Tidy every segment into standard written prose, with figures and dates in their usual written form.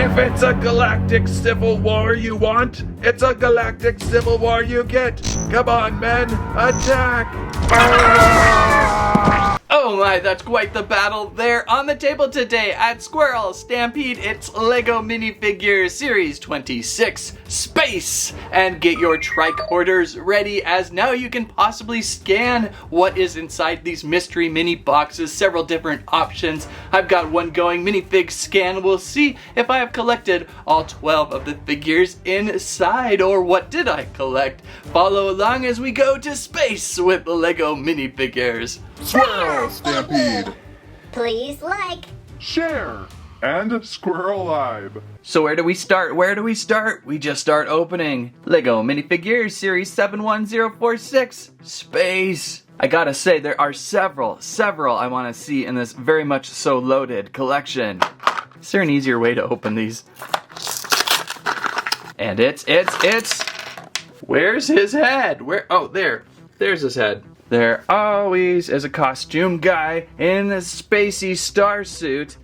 If it's a Galactic Civil War you want, it's a Galactic Civil War you get. Come on, men, attack! Oh my, that's quite the battle there. On the table today at Squirrel Stampede, it's LEGO Minifigures Series 26 Space. And get your tricorders ready, as now you can possibly scan what is inside these mystery mini boxes. Several different options. I've got one going, MiniFig Scan. We'll see if I have collected all 12 of the figures inside, or what did I collect. Follow along as we go to space with the LEGO Minifigures. Squirrel Stampede! Please like, Share! And Squirrel Live. So where do we start? We just start opening LEGO Minifigures Series 71046 Space. I gotta say, there are several I want to see in this very much so loaded collection. Is there an easier way to open these? And it's... Where's his head? Oh, there's his head. There always is a costume guy in a spacey starsuit.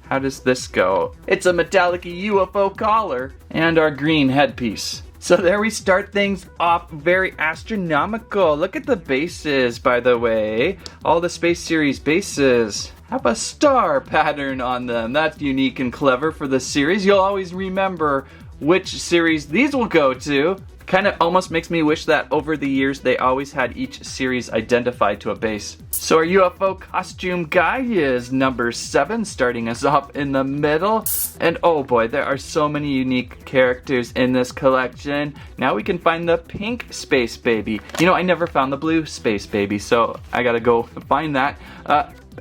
How does this go? It's a metallic UFO collar and our green headpiece. So there we start things off, very astronomical. Look at the bases, by the way. All the Space Series bases have a star pattern on them. That's unique and clever for the series. You'll always remember which series these will go to. Kind of almost makes me wish that over the years they always had each series identified to a base. So our UFO costume guy is number 7, starting us off in the middle. And oh boy, there are so many unique characters in this collection. Now we can find the pink Space Baby. You know, I never found the blue Space Baby, so I gotta go find that.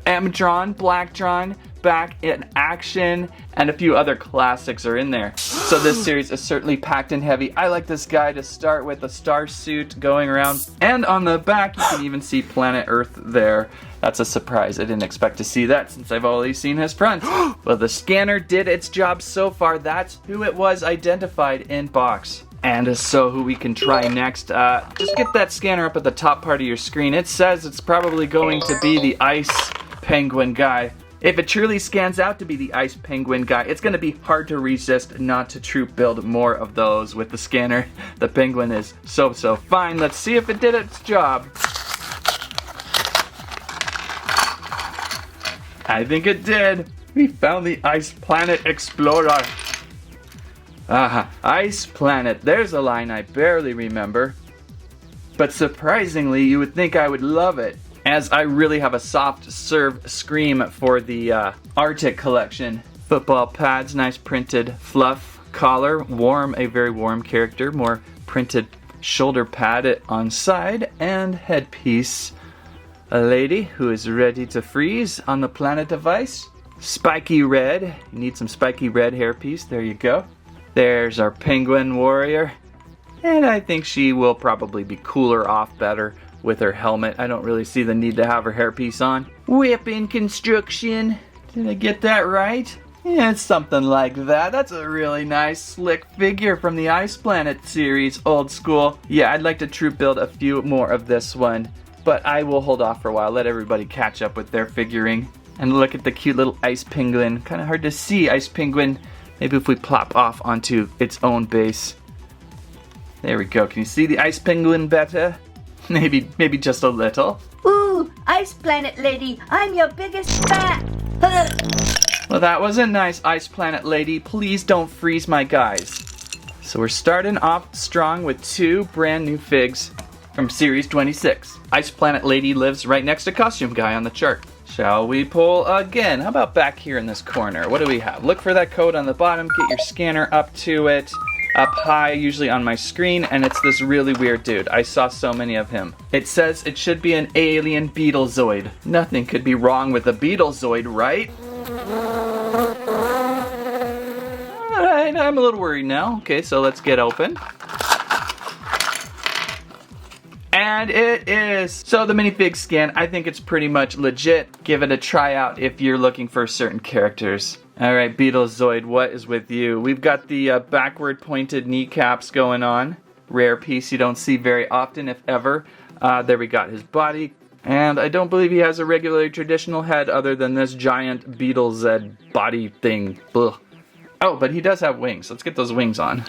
M-Tron, Blacktron, back in action, and a few other classics are in there. So this series is certainly packed and heavy. I like this guy to start with, a star suit going around, and on the back you can even see planet Earth there. That's a surprise. I didn't expect to see that since I've already seen his front. Well, the scanner did its job so far. That's who it was identified in box. And so who we can try next, just get that scanner up at the top part of your screen. It says it's probably going to be the Ice Penguin guy. If it truly scans out to be the Ice Penguin guy, it's going to be hard to resist not to troop build more of those with the scanner. The penguin is so fine. Let's see if it did its job. I think it did. We found the Ice Planet Explorer. Ice Planet. There's a line I barely remember. But surprisingly, you would think I would love it, as I really have a soft serve scream for the Arctic collection. Football pads, nice printed fluff collar, warm, a very warm character, more printed shoulder pad on side, and headpiece. A lady who is ready to freeze on the planet of ice. Spiky red, you need some spiky red hairpiece, there you go. There's our penguin warrior, and I think she will probably be cooler off better with her helmet. I don't really see the need to have her hairpiece on. Weapon construction. Did I get that right? Yeah, it's something like that. That's a really nice, slick figure from the Ice Planet series, old school. Yeah, I'd like to troop build a few more of this one, but I will hold off for a while, let everybody catch up with their figuring. And look at the cute little ice penguin. Kind of hard to see, Ice Penguin. Maybe if we plop off onto its own base. There we go. Can you see the Ice Penguin better? Maybe just a little. Ooh, Ice Planet Lady, I'm your biggest fan. Well, that was a nice Ice Planet Lady. Please don't freeze my guys. So we're starting off strong with 2 brand new figs from Series 26. Ice Planet Lady lives right next to Costume Guy on the chart. Shall we pull again? How about back here in this corner? What do we have? Look for that code on the bottom. Get your scanner up to it. Up high, usually on my screen, and it's this really weird dude. I saw so many of him. It says it should be an alien Beetle Zoid. Nothing could be wrong with a Beetle Zoid, right? Alright, I'm a little worried now. Okay, so let's get open. And it is. So the Minifig Scan, I think it's pretty much legit. Give it a try out if you're looking for certain characters. Alright, Beetle Zoid, what is with you? We've got the backward pointed kneecaps going on. Rare piece you don't see very often, if ever. There we got his body. And I don't believe he has a regular traditional head other than this giant Beetle Z body thing. Ugh. Oh, but he does have wings. Let's get those wings on.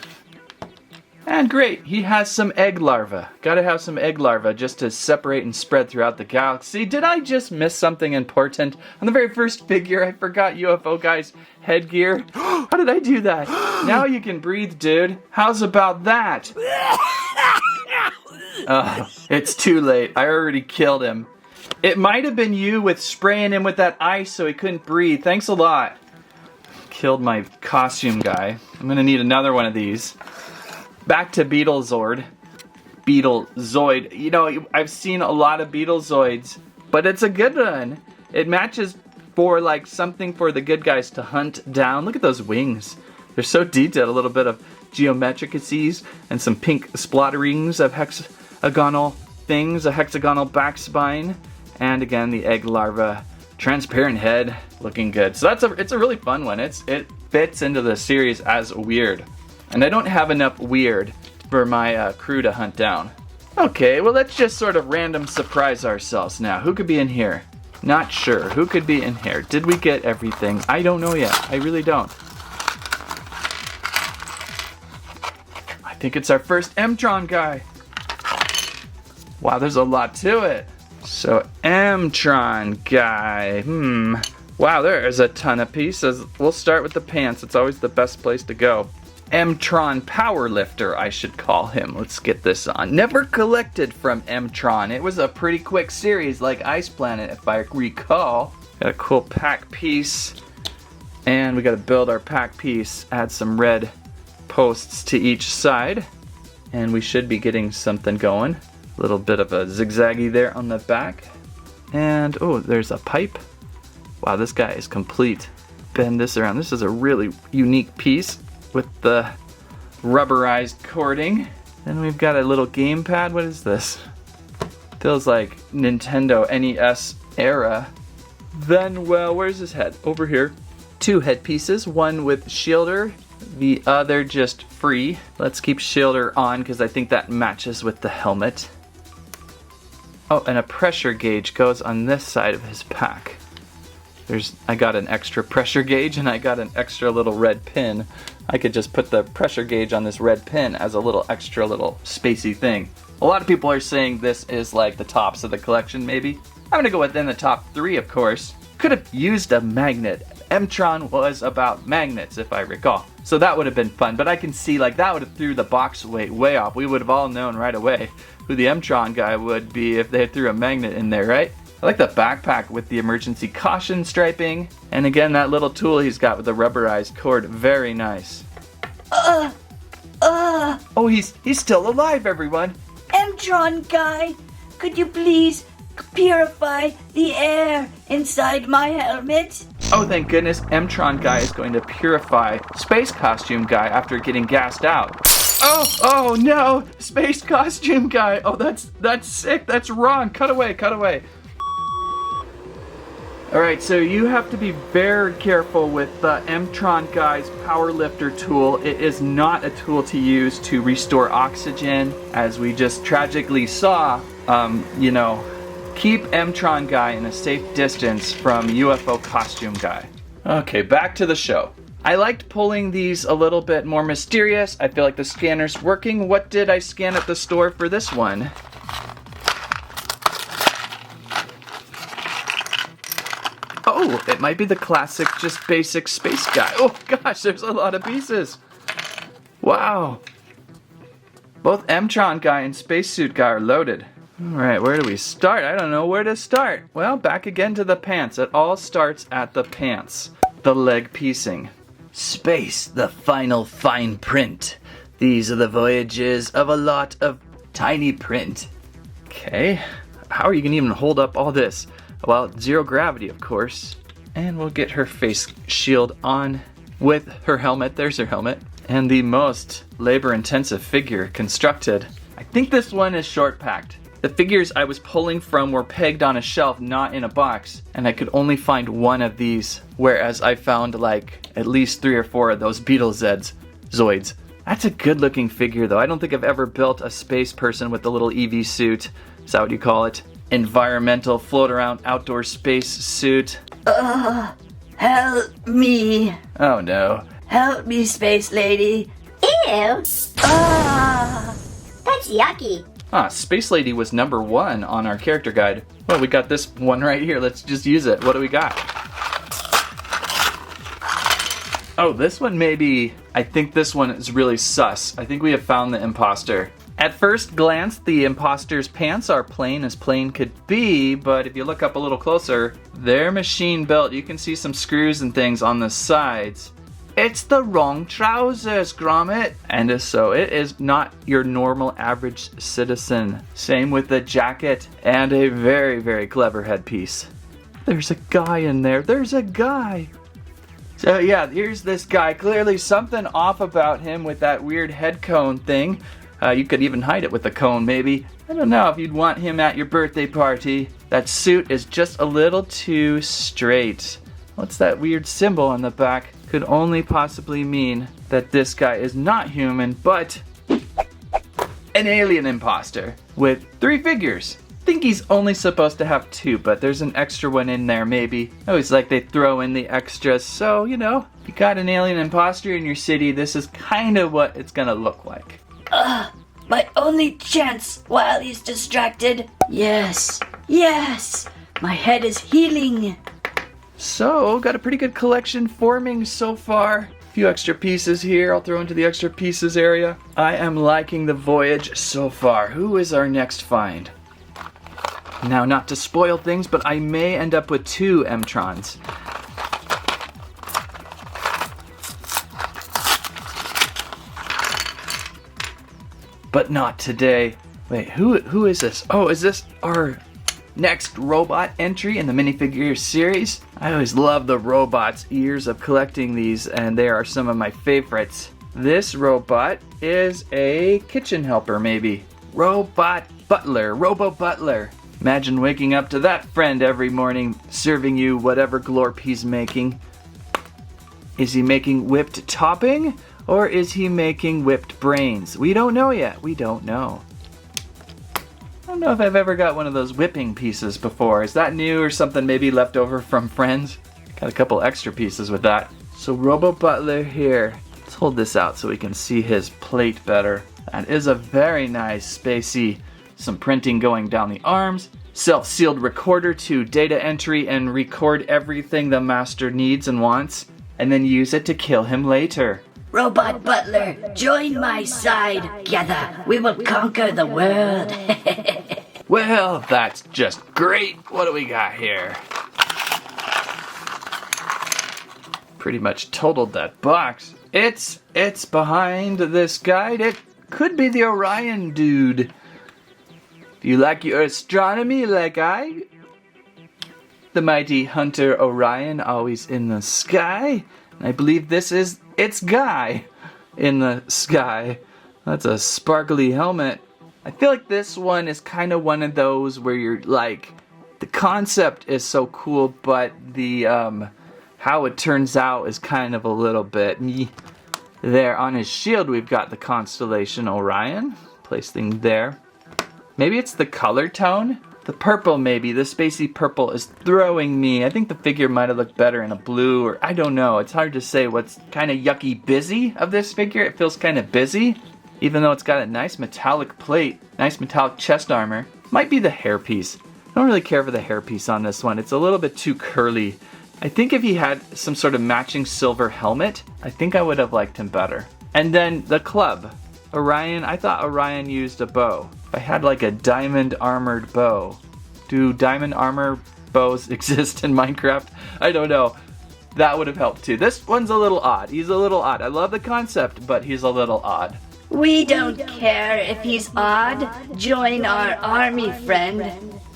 And great, he has some egg larvae. Gotta have some egg larvae just to separate and spread throughout the galaxy. Did I just miss something important? On the very first figure, I forgot UFO Guy's headgear. How did I do that? Now you can breathe, dude. How's about that? It's too late. I already killed him. It might have been you with spraying him with that ice so he couldn't breathe. Thanks a lot. Killed my costume guy. I'm gonna need another one of these. Back to Beetle Zoid. Beetle Zoid. You know, I've seen a lot of Beetle Zoids, but it's a good one. It matches for like something for the good guys to hunt down. Look at those wings. They're so detailed. A little bit of geometricacies and some pink splatterings of hexagonal things, a hexagonal back spine, and again the egg larva, transparent head, looking good. So it's a really fun one. It fits into the series as weird. And I don't have enough weird for my crew to hunt down. Okay, well let's just sort of random surprise ourselves now. Who could be in here? Not sure. Who could be in here? Did we get everything? I don't know yet. I really don't. I think it's our first M-Tron guy. Wow, there's a lot to it. So M-Tron guy. Wow, there is a ton of pieces. We'll start with the pants. It's always the best place to go. M-Tron Powerlifter, I should call him. Let's get this on. Never collected from M-Tron. It was a pretty quick series like Ice Planet, if I recall. Got a cool pack piece. And we got to build our pack piece. Add some red posts to each side. And we should be getting something going. A little bit of a zigzaggy there on the back. And, oh, there's a pipe. Wow, this guy is complete. Bend this around. This is a really unique piece with the rubberized cording. Then we've got a little gamepad. What is this? Feels like Nintendo NES era. Then, well, where's his head? Over here. 2 headpieces, one with Shielder, the other just free. Let's keep Shielder on because I think that matches with the helmet. Oh, and a pressure gauge goes on this side of his pack. I got an extra pressure gauge and I got an extra little red pin. I could just put the pressure gauge on this red pin as a little extra little spacey thing. A lot of people are saying this is like the tops of the collection maybe. I'm gonna go within the top 3 of course. Could have used a magnet. M-Tron was about magnets if I recall. So that would have been fun, but I can see like that would have threw the box weight way off. We would have all known right away who the M-Tron guy would be if they threw a magnet in there, right? I like the backpack with the emergency caution striping. And again, that little tool he's got with the rubberized cord, very nice. Oh, he's still alive, everyone. M-Tron Guy, could you please purify the air inside my helmet? Oh, thank goodness, M-Tron Guy is going to purify Space Costume Guy after getting gassed out. Oh no, Space Costume Guy. Oh, that's sick, that's wrong. Cut away. Alright, so you have to be very careful with the M-Tron Guy's Power Lifter tool. It is not a tool to use to restore oxygen, as we just tragically saw. Keep M-Tron Guy in a safe distance from UFO Costume Guy. Okay, back to the show. I liked pulling these a little bit more mysterious. I feel like the scanner's working. What did I scan at the store for this one? Oh, it might be the classic, just basic space guy. Oh gosh, there's a lot of pieces. Wow. Both M-Tron Guy and Spacesuit Guy are loaded. Alright, where do we start? I don't know where to start. Well, back again to the pants. It all starts at the pants. The leg piecing. Space, the final fine print. These are the voyages of a lot of tiny print. Okay, how are you gonna even hold up all this? Well, 0 gravity, of course. And we'll get her face shield on with her helmet. There's her helmet. And the most labor-intensive figure constructed. I think this one is short packed. The figures I was pulling from were pegged on a shelf, not in a box. And I could only find one of these, whereas I found like at least 3 or 4 of those Beetle Zoids. That's a good looking figure though. I don't think I've ever built a space person with the little EV suit. Is that what you call it? Environmental float around outdoor space suit. Help me. Oh no. Help me, Space Lady. Ew, Ah! that's yucky. Ah, Space Lady was number 1 on our character guide. Well, we got this one right here. Let's just use it. What do we got? Oh, this one maybe. I think this one is really sus. I think we have found the imposter. At first glance, the imposter's pants are plain as plain could be, but if you look up a little closer, they're machine built. You can see some screws and things on the sides. It's the wrong trousers, Gromit! And so it is not your normal average citizen. Same with the jacket and a very, very clever headpiece. There's a guy in there. There's a guy! So yeah, here's this guy. Clearly something off about him with that weird head cone thing. You could even hide it with a cone, maybe. I don't know if you'd want him at your birthday party. That suit is just a little too straight. What's that weird symbol on the back? Could only possibly mean that this guy is not human, but an alien imposter with 3 figures. I think he's only supposed to have 2, but there's an extra one in there maybe. I always like they throw in the extras, so you know, if you got an alien imposter in your city, this is kind of what it's gonna look like. My only chance while he's distracted. Yes, yes, my head is healing. So, got a pretty good collection forming so far. A few extra pieces here, I'll throw into the extra pieces area. I am liking the voyage so far. Who is our next find? Now, not to spoil things, but I may end up with 2 M-Trons. But not today. Wait, who is this? Oh, is this our next robot entry in the Minifigures series? I always love the robots. Years of collecting these, and they are some of my favorites. This robot is a kitchen helper, maybe. Robot Butler, Robo Butler. Imagine waking up to that friend every morning, serving you whatever glorp he's making. Is he making whipped topping, or is he making whipped brains? We don't know yet. We don't know. I don't know if I've ever got one of those whipping pieces before. Is that new or something maybe left over from friends? Got a couple extra pieces with that. So Robo Butler here. Let's hold this out so we can see his plate better. That is a very nice spacey. Some printing going down the arms. Self-sealed recorder to data entry and record everything the master needs and wants, and then use it to kill him later. Robot Butler, join my side. Together, we will conquer the world. Well, that's just great. What do we got here? Pretty much totaled that box. It's behind this guide. It could be the Orion dude. Do you like your astronomy like I? The mighty hunter Orion, always in the sky. I believe this is its guy in the sky. That's a sparkly helmet. I feel like this one is kind of one of those where you're like, the concept is so cool, but the how it turns out is kind of a little bit meh. There on his shield we've got the constellation Orion. Place thing there. Maybe it's the color tone? The purple maybe, the spacey purple is throwing me. I think the figure might have looked better in a blue, or I don't know. It's hard to say what's kind of yucky busy of this figure. It feels kind of busy, even though it's got a nice metallic plate, nice metallic chest armor. Might be the hairpiece. I don't really care for the hairpiece on this one. It's a little bit too curly. I think if he had some sort of matching silver helmet, I think I would have liked him better. And then the club. Orion, I thought Orion used a bow. If I had like a diamond armored bow. Do diamond armor bows exist in Minecraft? I don't know. That would have helped too. This one's a little odd. He's a little odd. I love the concept, but he's a little odd. We don't care if he's odd. Join our army, friend.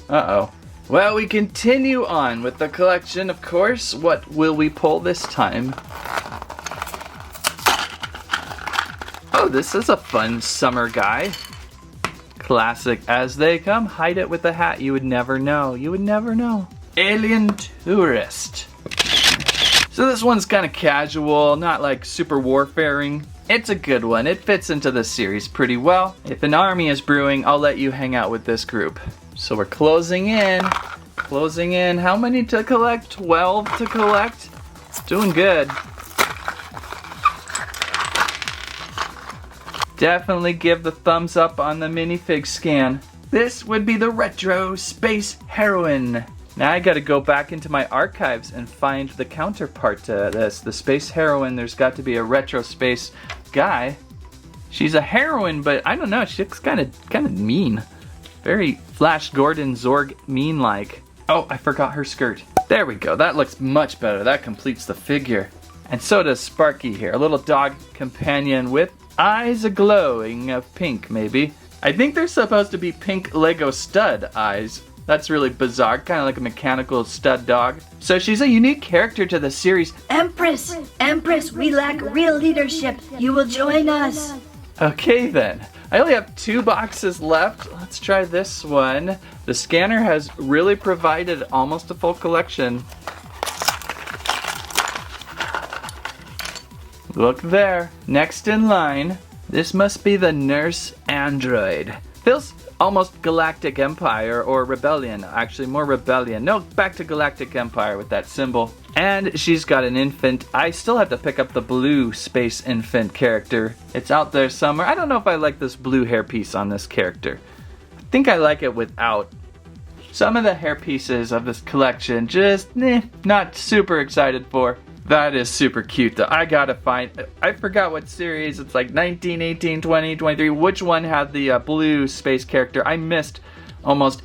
Uh-oh. Well, we continue on with the collection, of course. What will we pull this time? Oh, this is a fun summer guy. Classic as they come. Hide it with a hat. You would never know. You would never know. Alien Tourist. So this one's kind of casual, not like super warfaring. It's a good one. It fits into the series pretty well. If an army is brewing, I'll let you hang out with this group. So we're closing in. Closing in. How many to collect? 12 to collect. It's doing good. definitely give the thumbs up on the minifig scan. This would be the retro space heroine. Now I gotta go back into my archives and find the counterpart to this. The space heroine, there's got to be a retro space guy. She's a heroine, but I don't know, she looks kind of mean. Very Flash Gordon Zorg mean-like. Oh, I forgot her skirt. There we go, that looks much better. That completes the figure. And so does Sparky here, a little dog companion with eyes glowing of pink, maybe. I think they're supposed to be pink Lego stud eyes. That's really bizarre, kind of like a mechanical stud dog. So she's a unique character to the series. Empress, we lack real leadership. You will join us. Okay then, I only have 2 boxes left. Let's try this one. The scanner has really provided almost a full collection. Look there, next in line. This must be the nurse android. Feels almost Galactic Empire or Rebellion. Actually, more Rebellion. No, back to Galactic Empire with that symbol. And she's got an infant. I still have to pick up the blue space infant character. It's out there somewhere. I don't know if I like this blue hairpiece on this character. I think I like it without. Some of the hairpieces of this collection just not super excited for. That is super cute though. I gotta find, I forgot what series, it's like 19, 18, 20, 23, which one had the blue space character. I missed almost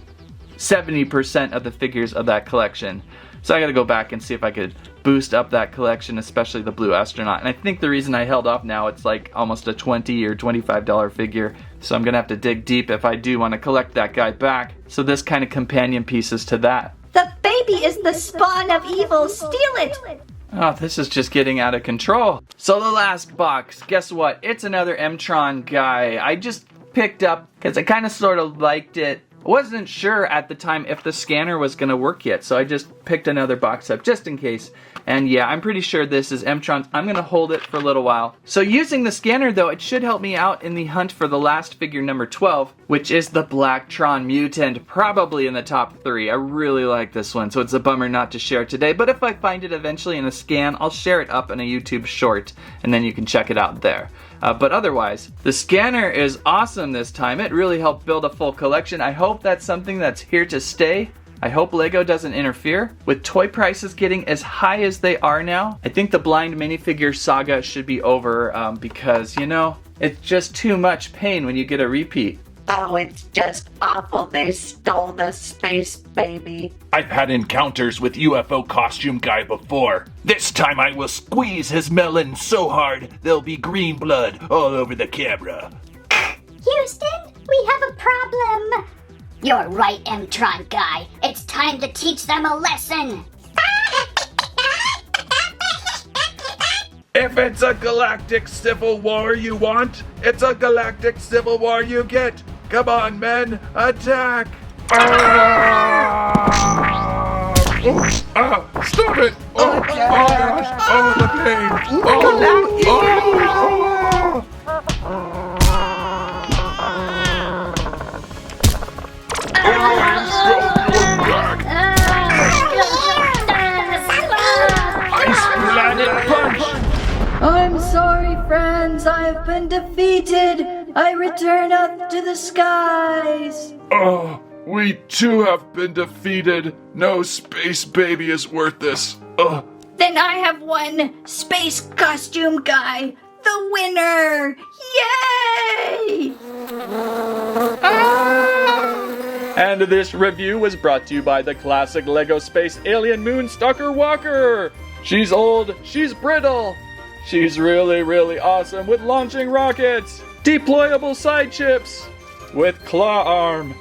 70% of the figures of that collection. So I gotta go back and see if I could boost up that collection, especially the blue astronaut. And I think the reason I held off now, it's like almost a $20 or $25 figure. So I'm gonna have to dig deep if I do wanna collect that guy back. So this kind of companion pieces to that. The baby is the spawn of evil. Steal it. Oh, this is just getting out of control. So the last box, guess what? It's another M-Tron Guy. I just picked up, because I kind of sort of liked it. I wasn't sure at the time if the scanner was going to work yet, so I just picked another box up just in case. And yeah, I'm pretty sure this is M-Tron's. I'm going to hold it for a little while. So using the scanner though, it should help me out in the hunt for the last figure number 12, which is the Blacktron Mutant, probably in the top 3. I really like this one, so it's a bummer not to share it today. But if I find it eventually in a scan, I'll share it up in a YouTube short, and then you can check it out there. But otherwise, the scanner is awesome this time. It really helped build a full collection. I hope that's something that's here to stay. I hope LEGO doesn't interfere. With toy prices getting as high as they are now, I think the blind minifigure saga should be over because, you know, it's just too much pain when you get a repeat. Oh, it's just awful. They stole the space baby. I've had encounters with UFO costume guy before. This time I will squeeze his melon so hard there'll be green blood all over the camera. Houston, we have a problem. You're right, Mtron Guy. It's time to teach them a lesson. If it's a Galactic Civil War you want, it's a Galactic Civil War you get. Come on, men, attack! Stop it! Oh gosh! Oh, the pain! I'm sorry, friends. I have been defeated. I return up to the skies. Oh, we too have been defeated. No space baby is worth this. Then I have won Space Costume Guy, the winner! Yay! And this review was brought to you by the classic LEGO Space Alien Moon Stalker Walker. She's old, she's brittle, she's really, really awesome with launching rockets, deployable side chips, with claw arm,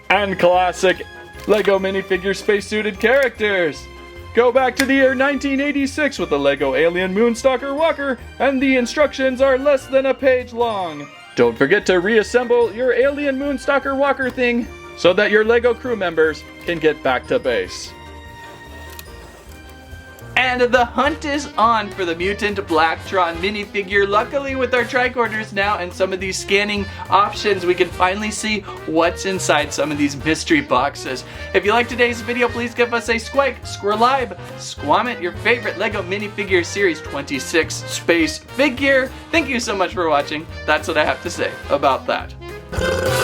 and classic LEGO minifigure spacesuited characters. Go back to the year 1986 with the LEGO Alien Moonstalker Walker, and the instructions are less than a page long. Don't forget to reassemble your Alien Moonstalker Walker thing so that your LEGO crew members can get back to base. And the hunt is on for the Mutant Blacktron minifigure. Luckily, with our tricorders now and some of these scanning options, we can finally see what's inside some of these mystery boxes. If you like today's video, please give us a squike, squirrelibe, squammet your favorite LEGO Minifigure Series 26 space figure. Thank you so much for watching. That's what I have to say about that.